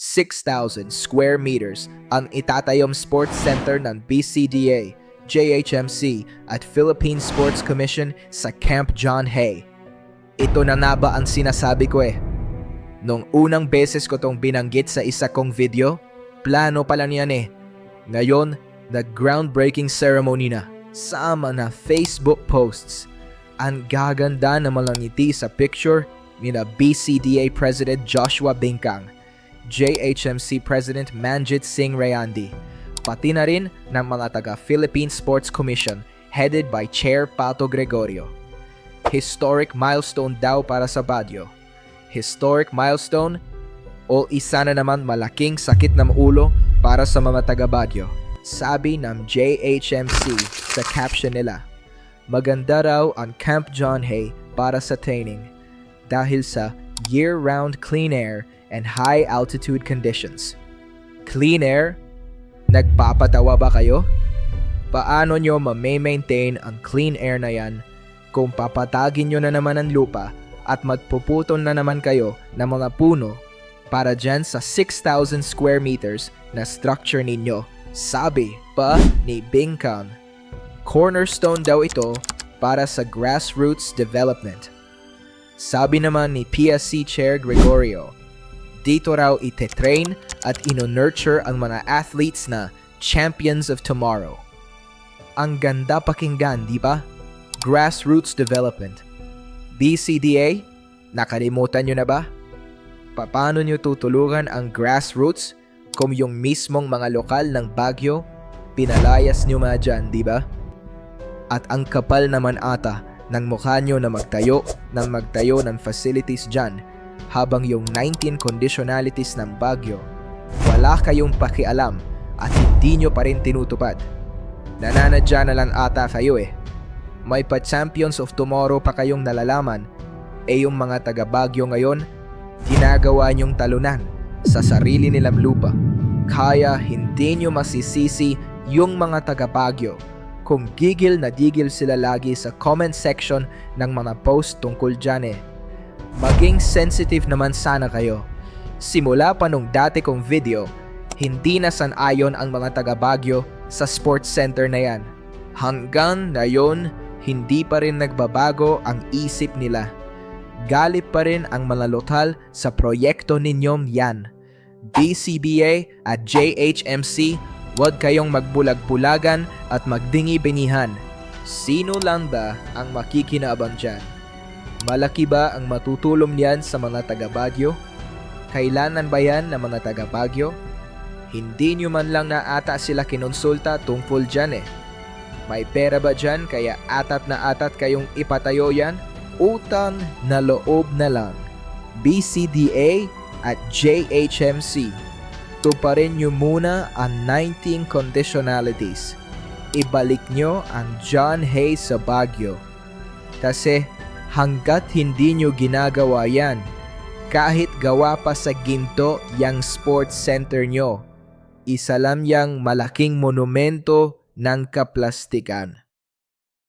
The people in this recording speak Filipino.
6,000 square meters ang itatayong sports center ng BCDA, JHMC at Philippine Sports Commission sa Camp John Hay. Ito na nga ba ang sinasabi ko eh? Nung unang beses ko tong binanggit sa isa kong video, plano pa lang yan eh. Ngayon, nag-groundbreaking ceremony na. Sama na Facebook posts. Ang gaganda na malangiti sa picture nila BCDA President Joshua Bingkang, JHMC President Manjit Singh Rayandi, pati na rin ng mga taga Philippine Sports Commission headed by Chair Pato Gregorio. Historic milestone daw para sa Baguio. Historic milestone o isa na naman malaking sakit ng ulo para sa mga taga Baguio. Sabi ng JHMC sa caption nila, maganda raw ang Camp John Hay para sa training dahil sa year-round clean air and high-altitude conditions. Clean air? Nagpapatawa ba kayo? Paano nyo ma-maintain ang clean air na yan kung papatagin nyo na naman ang lupa at magpuputol na naman kayo ng mga puno para dyan sa 6,000 square meters na structure ninyo? Sabi pa ni Bingkang, cornerstone daw ito para sa grassroots development. Sabi naman ni PSC Chair Gregorio, dito raw ite-train at ino-nurture ang mga athletes na champions of tomorrow. Ang ganda pakinggan, di ba? Grassroots development. BCDA, nakalimutan nyo na ba? Paano nyo tutulungan ang grassroots kung yung mismong mga lokal ng Baguio, pinalayas nyo mga dyan, di ba? At ang kapal naman ata ng mukha nyo na magtayo ng facilities dyan habang yung 19 conditionalities ng Baguio, wala kayong pakialam at hindi nyo pa rin tinutupad. Nananadya na lang ata kayo eh. May pa-champions of tomorrow pa kayong nalalaman, yung mga taga Baguio ngayon, ginagawa nyong talunan sa sarili nilang lupa. Kaya hindi nyo masisisi yung mga taga Baguio kung gigil na digil sila lagi sa comment section ng mga post tungkol dyan eh. Maging sensitive naman sana kayo. Simula pa nung dati kong video, hindi na sanayon ang mga taga Baguio sa sports center na yan. Hanggang ngayon, hindi pa rin nagbabago ang isip nila. Galit pa rin ang mga lokal sa proyekto ninyong yan. BCBA at JHMC, huwag kayong magbulag-bulagan at magdingi-binihan. Sino lang ba ang makikinabang dyan? Malaki ba ang matutulong niyan sa mga taga Baguio? Kailanan ba yan ng mga taga Baguio? Hindi nyo man lang na ata sila kinonsulta tungkol dyan eh. May pera ba dyan kaya atat na atat kayong ipatayo yan? Utang na loob na lang. BCDA at JHMC, tuparin nyo muna ang 19 conditionalities. Ibalik nyo ang John Hay sa Baguio. Kasi hanggat hindi nyo ginagawa yan, kahit gawa pa sa ginto yang sports center nyo, isa lang yang malaking monumento ng kaplastikan.